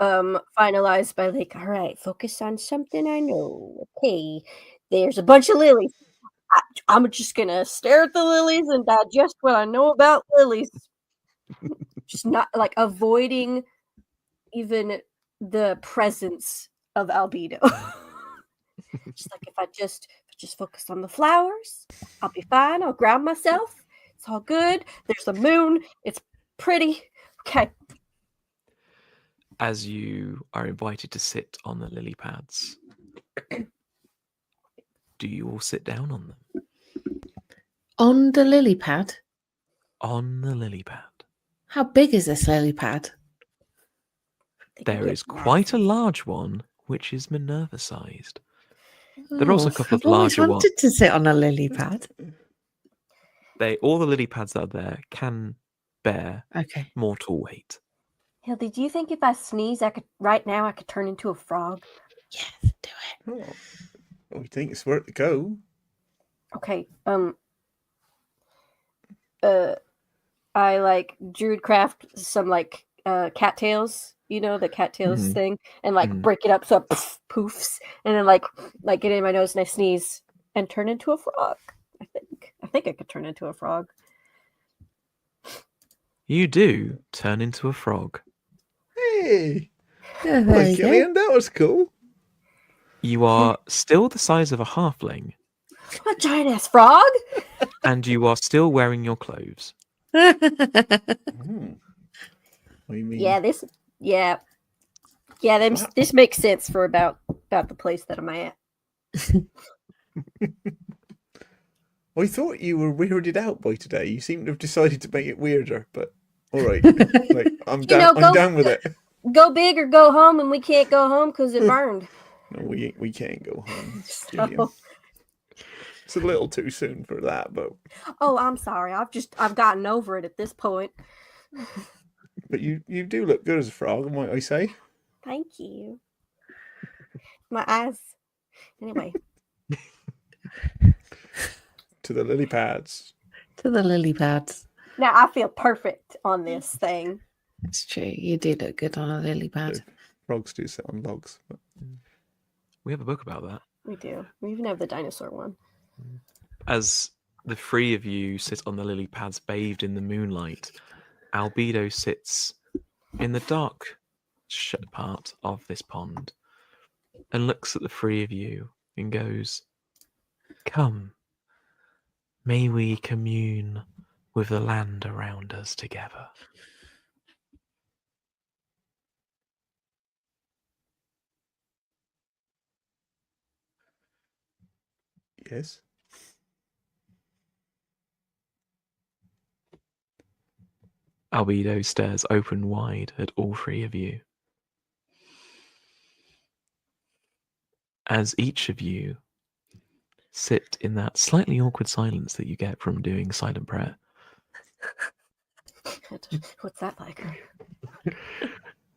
finalize by like, all right, focus on something I know. Okay, there's a bunch of lilies. I'm just gonna stare at the lilies and digest what I know about lilies. Just not like avoiding even the presence of Albedo. Just like if I just focus on the flowers, I'll be fine. I'll ground myself. It's all good. There's a moon. It's pretty. Okay. As you are invited to sit on the lily pads, do you all sit down on them? On the lily pad? On the lily pad. How big is this lily pad? There is quite a large one which is Minerva-sized. There are also a couple of I've always larger ones. wanted to sit on a lily pad. All the lily pads that are there can bear Okay. mortal weight. Hildy, do you think if I sneeze, I could turn into a frog? Yes, do it. Oh, we think it's worth a go. Okay. I like druidcraft some cattails, the cattails Mhm. thing, and Mhm. break it up so it poofs, and then like get it in my nose and I sneeze and turn into a frog. I think I could turn into a frog. You do turn into a frog. Hey, Oh, there well, you go. Gillian, that was cool. You are still the size of a halfling, A giant ass frog. and you are still wearing your clothes. Hmm. What do you mean? This makes sense for about the place that I'm at. I thought you were weirded out by today. You seem to have decided to make it weirder, but all right. I'm down. I'm down with it. Go big or go home, and we can't go home because it burned. No, we can't go home. So, it's a little too soon for that, but. Oh, I'm sorry. I've gotten over it at this point. But you do look good as a frog, might I say? Thank you. My eyes. Anyway. To the lily pads. To the lily pads. Now I feel perfect on this thing. It's true. You do look good on a lily pad. So, frogs do sit on logs. But... We have a book about that. We do. We even have the dinosaur one. As the three of you sit on the lily pads bathed in the moonlight, Albedo sits in the dark part of this pond and looks at the three of you and goes, "Come, may we commune with the land around us together." Yes. Albedo stares open wide at all three of you. As each of you sit in that slightly awkward silence that you get from doing silent prayer. What's that like?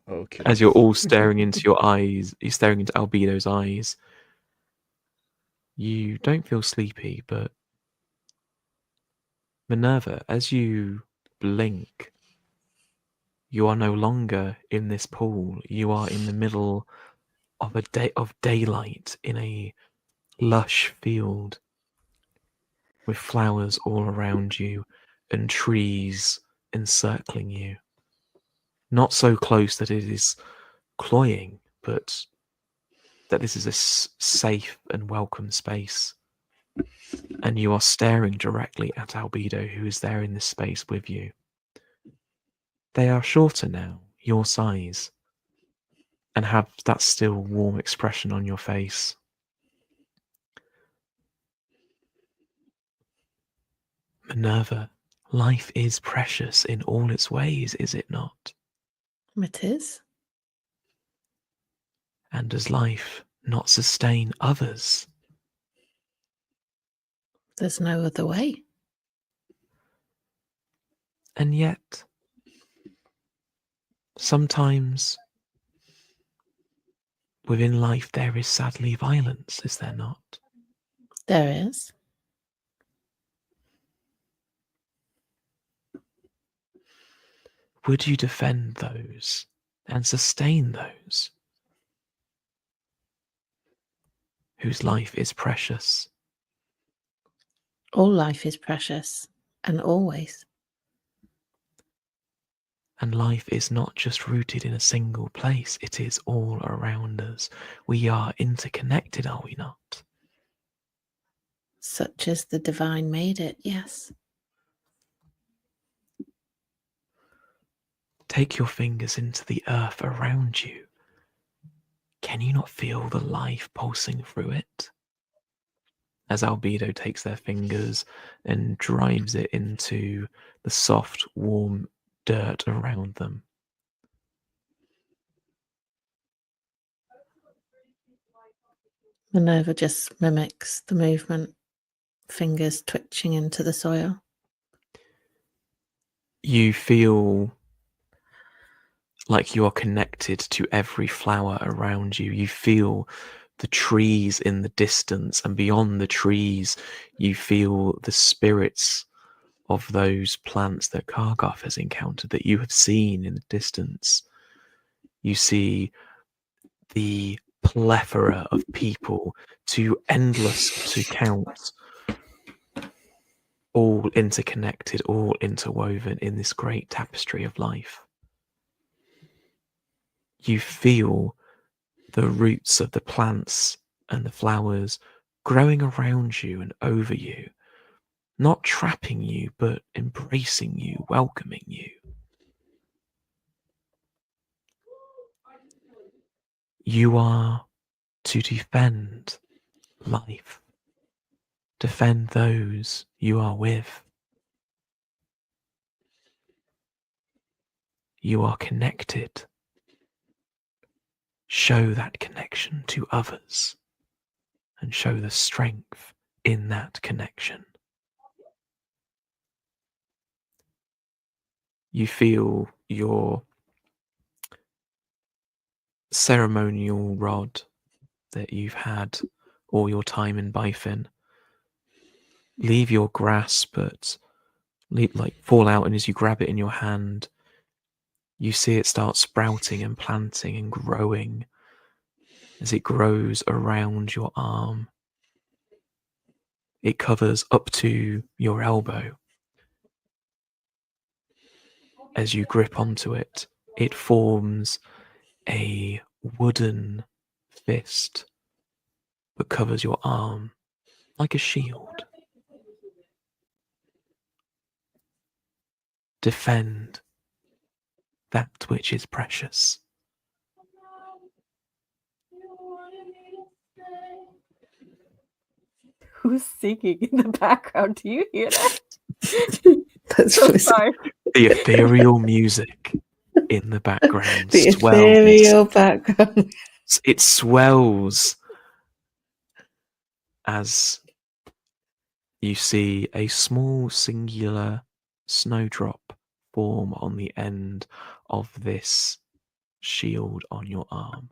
Okay. As you're all staring into your eyes, you're staring into Albedo's eyes. You don't feel sleepy, but Minerva, as you blink, you are no longer in this pool. You are in the middle of daylight in a lush field with flowers all around you and trees encircling you. Not so close that it is cloying, but that this is a safe and welcome space. And you are staring directly at Albedo, who is there in this space with you. They are shorter now, your size, and have that still warm expression on your face. Minerva, life is precious in all its ways, is it not? It is. And does life not sustain others? There's no other way. And yet, sometimes within life there is sadly violence, is there not? There is. Would you defend those and sustain those whose life is precious? All life is precious, and always. And life is not just rooted in a single place, it is all around us. We are interconnected, are we not? Such as the divine made it, yes. Take your fingers into the earth around you. Can you not feel the life pulsing through it? As Albedo takes their fingers and drives it into the soft, warm dirt around them. Minerva just mimics the movement, fingers twitching into the soil. You feel like you are connected to every flower around you. You feel the trees in the distance, and beyond the trees, you feel the spirits of those plants that Kargoth has encountered, that you have seen in the distance. You see the plethora of people, too endless to count, all interconnected, all interwoven in this great tapestry of life. You feel the roots of the plants and the flowers growing around you and over you, not trapping you, but embracing you, welcoming you. You are to defend life, defend those you are with. You are connected. Show that connection to others and show the strength in that connection. You feel your ceremonial rod that you've had all your time in Bifin leave your grasp, but fall out, and as you grab it in your hand, you see it start sprouting and planting and growing as it grows around your arm. It covers up to your elbow. As you grip onto it, it forms a wooden fist that covers your arm like a shield. Defend that which is precious. Who's singing in the background? Do you hear that? That's So sorry. The ethereal music in the background the swells. ethereal background. It swells as you see a small singular snowdrop form on the end of this shield on your arm.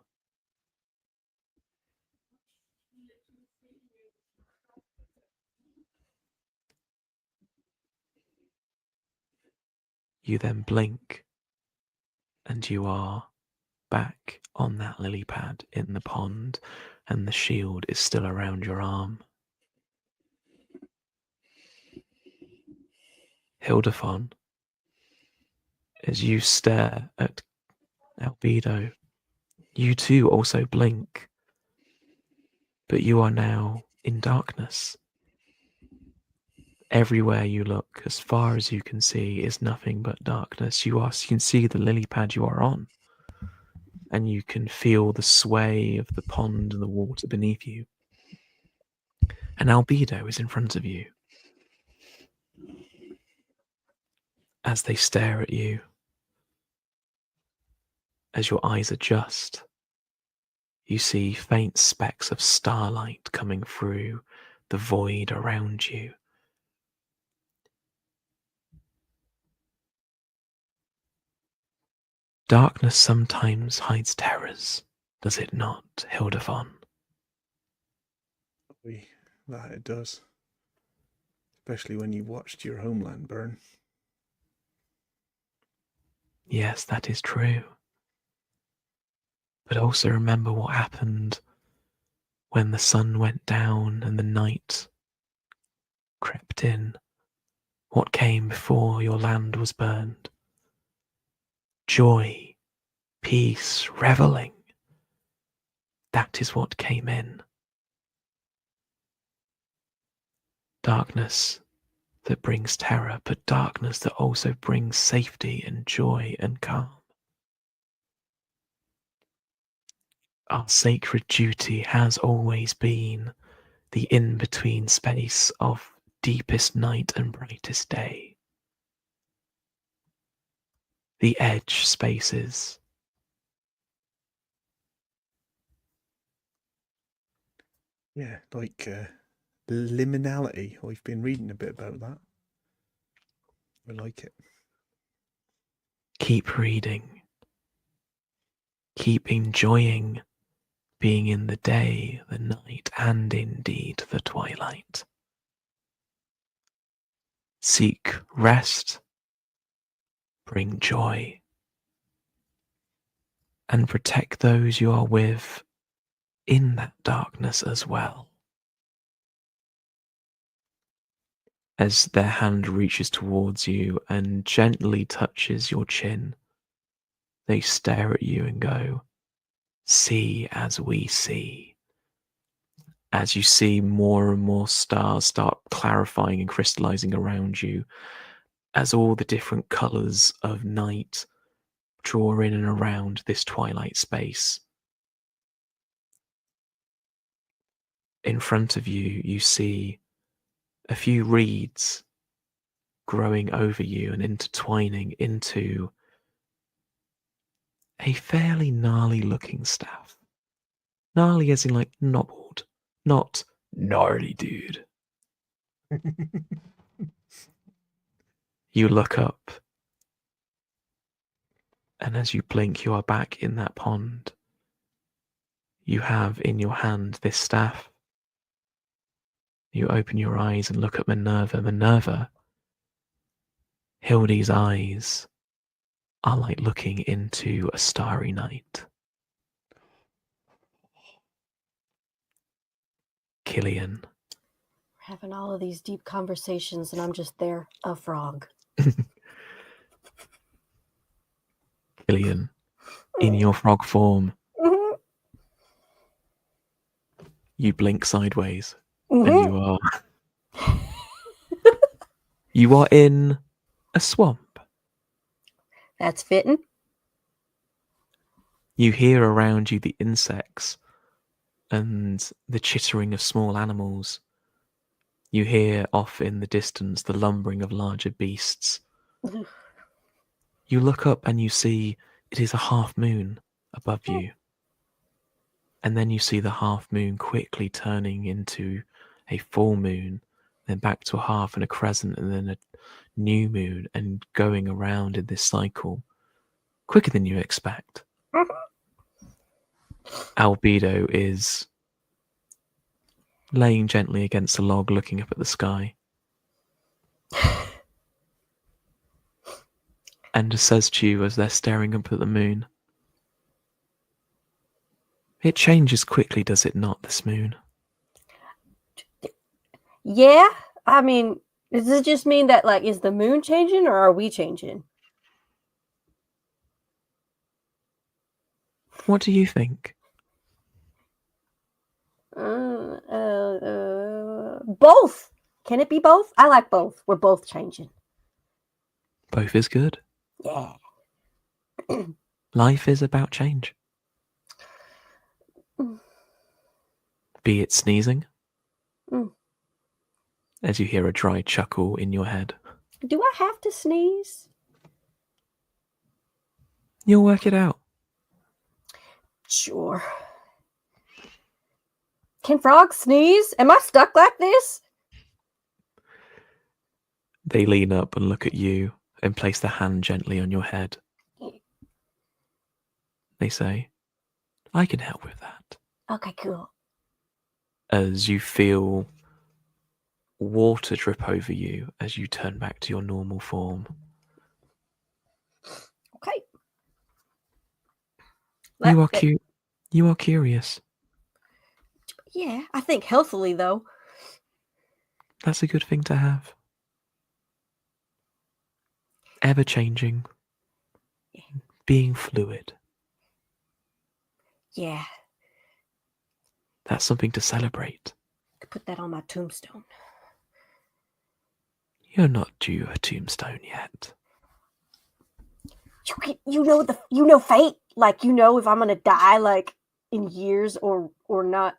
You then blink and you are back on that lily pad in the pond, and the shield is still around your arm. Hildefon, as you stare at Albedo, you too also blink, but you are now in darkness. Everywhere you look, as far as you can see, is nothing but darkness. You can see the lily pad you are on, and you can feel the sway of the pond and the water beneath you. And Albedo is in front of you. As they stare at you, as your eyes adjust, you see faint specks of starlight coming through the void around you. Darkness sometimes hides terrors, does it not, Hildefon? That it does. Especially when you watched your homeland burn. Yes, that is true. But also remember what happened when the sun went down and the night crept in. What came before your land was burned? Joy, peace, reveling. That is what came in. Darkness that brings terror, but darkness that also brings safety and joy and calm. Our sacred duty has always been the in-between space of deepest night and brightest day. The edge spaces. Yeah, like liminality. We've been reading a bit about that. I like it. Keep reading. Keep enjoying being in the day, the night, and indeed the twilight. Seek rest, bring joy, and protect those you are with in that darkness as well. As their hand reaches towards you and gently touches your chin, they stare at you and go, "See as we see." As you see more and more stars start clarifying and crystallizing around you, as all the different colors of night draw in and around this twilight space. In front of you, you see a few reeds growing over you and intertwining into a fairly gnarly looking staff. Gnarly as in like nobbled, not gnarly dude. You look up, and as you blink, you are back in that pond. You have in your hand this staff. You open your eyes and look at Minerva. Minerva, Hildy's eyes are like looking into a starry night. Killian. We're having all of these deep conversations, and I'm just there, a frog. Killian, in your frog form, you blink sideways, and you are in a swamp. That's fitting. You hear around you the insects and the chittering of small animals. You hear off in the distance the lumbering of larger beasts. You look up and you see it is a half moon above you. And then you see the half moon quickly turning into a full moon, then back to a half and a crescent, and then a new moon, and going around in this cycle quicker than you expect. Albedo is laying gently against a log looking up at the sky. And says to you as they're staring up at the moon, "It changes quickly, does it not, this moon?" Yeah, I mean, does it just mean that, like, is the moon changing or are we changing? What do you think? Both. Can it be both? I like both. We're both changing. Both is good. Yeah. Life is about change. Be it sneezing, as you hear a dry chuckle in your head. Do I have to sneeze? You'll work it out. Sure. Can frogs sneeze? Am I stuck like this? They lean up and look at you and place their hand gently on your head. They say, "I can help with that." Okay, cool. As you feel water drip over you as you turn back to your normal form. Okay. You are curious. Yeah, I think healthily, though. That's a good thing to have. Ever changing. Being fluid. Yeah. That's something to celebrate. Could put that on my tombstone. You're not due a tombstone yet. You know fate. Like, you know if I'm gonna die, like, in years or not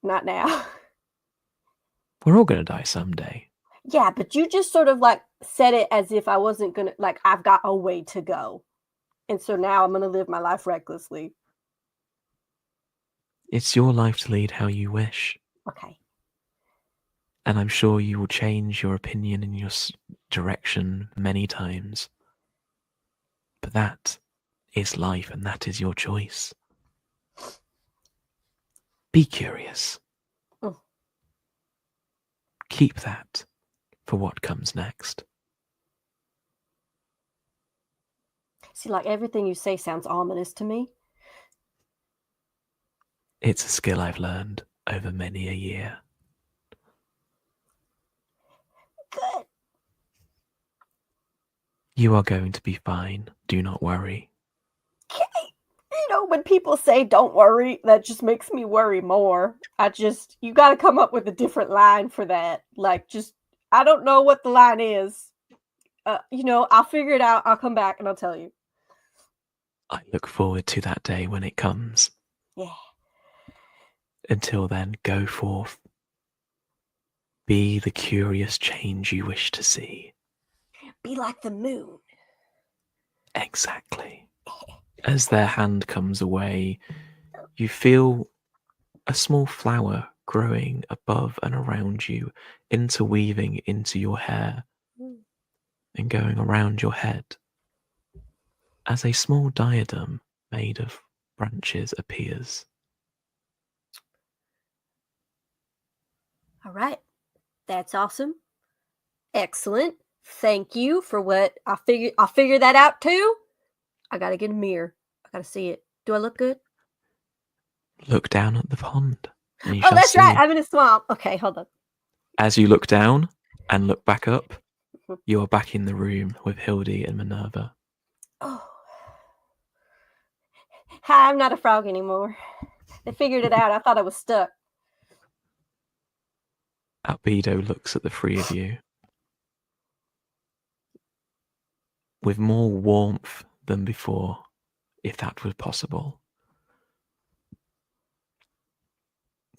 now. We're all gonna die someday. Yeah, but you just sort of like said it as if I wasn't gonna, like, I've got a way to go, and so now I'm gonna live my life recklessly. It's your life to lead how you wish. Okay. And I'm sure you will change your opinion in your direction many times. But that is life, and that is your choice. Be curious. Mm. Keep that for what comes next. See, like everything you say sounds ominous to me. It's a skill I've learned over many a year. Good. You are going to be fine. Do not worry. Okay. You know, when people say don't worry, that just makes me worry more. You got to come up with a different line for that. Like, I don't know what the line is. I'll figure it out. I'll come back and I'll tell you. I look forward to that day when it comes. Yeah. Until then, go forth. Be the curious change you wish to see. Be like the moon. Exactly. As their hand comes away, you feel a small flower growing above and around you, interweaving into your hair and going around your head. As a small diadem made of branches appears. All right. That's awesome. Excellent. Thank you for what I'll figure that out too. I gotta get a mirror. I gotta see it. Do I look good? Look down at the pond. And you Oh, shall that's see. right. I'm in a swamp. Okay, hold on. As you look down and look back up, you are back in the room with Hildy and Minerva. Oh. Hi, I'm not a frog anymore. They figured it out. I thought I was stuck. Albedo looks at the three of you with more warmth than before, if that was possible.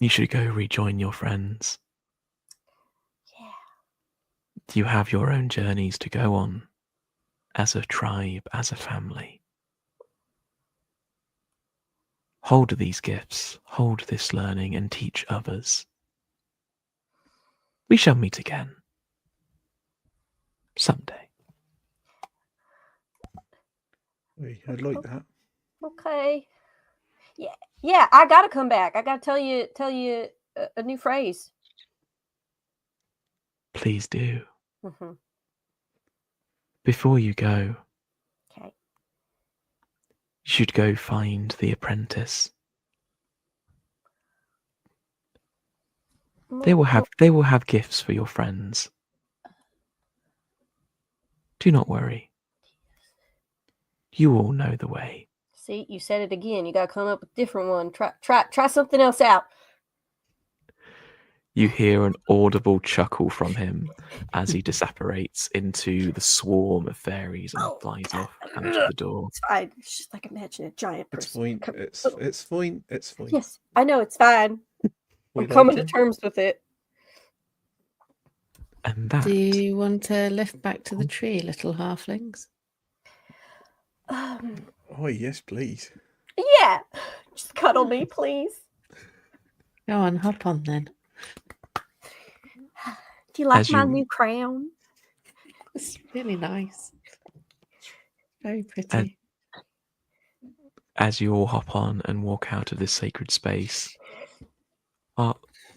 You should go rejoin your friends. Yeah. You have your own journeys to go on, as a tribe, as a family. Hold these gifts, hold this learning, and teach others. We shall meet again. Someday. I'd like that. Okay. Yeah. I gotta come back. I gotta tell you a new phrase. Please do. Mm-hmm. Before you go, Okay. you should go find the apprentice. They will have gifts for your friends. Do not worry. You all know the way. See, you said it again. You gotta come up with a different one. Try something else out. You hear an audible chuckle from him as he disapparates into the swarm of fairies and flies off out of the door. It's fine. It's just like imagine a giant It's person. fine. It's fine. It's fine. Yes, I know it's fine. We I'm coming like to him. terms with it. And that. Do you want to lift back to the tree, little halflings? Oh, yes, please. Yeah, just cuddle me, please. Go on, hop on then. Do you like my new crown? It's really nice. Very pretty. As you all hop on and walk out of this sacred space, our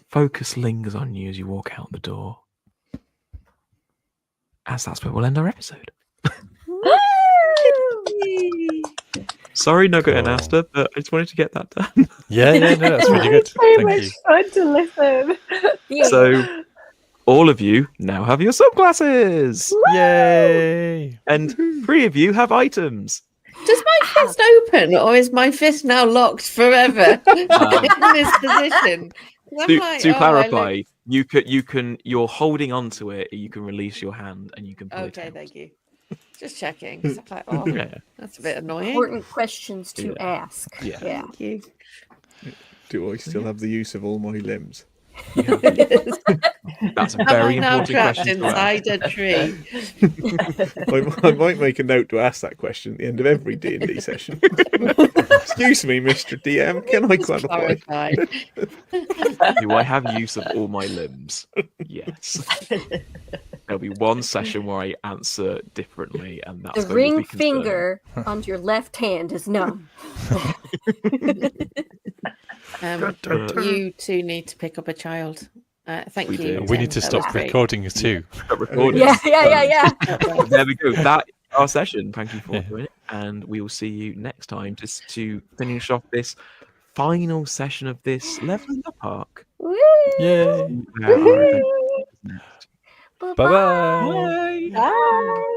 focus lingers on you as you walk out the door. As that's where we'll end our episode. Sorry, Nugget and Asta, but I just wanted to get that done. Yeah, no, that's really good. So Thank much you. fun to listen. Yeah. So, all of you now have your subclasses! Yay! And 3 of you have items. Does my fist open, or is my fist now locked forever in this position? To clarify, you're holding onto it. You can release your hand and you can pull it out. Okay, thank you. Just checking. 'Cause I'm like, oh, Yeah. that's a bit annoying. Important questions to ask. Yeah. Thank you. Do I still have the use of all my limbs? That's a Am I very now important trapped question to ask. inside a tree? I might make a note to ask that question at the end of every D&D session. Excuse me, Mr. DM, can I clarify? Do I have use of all my limbs? Yes. There'll be one session where I answer differently, and that's The when you'll ring be concerned. finger on your left hand is numb. You two need to pick up a child. Thank We you. do. We Tim. need to That stop was great. recording too. Stop recording. Yeah. There we go. That is our session. Thank you for doing it, and we will see you next time just to finish off this final session of this leveling up arc. Woo! Yay! Our event is next. Bye-bye. Bye.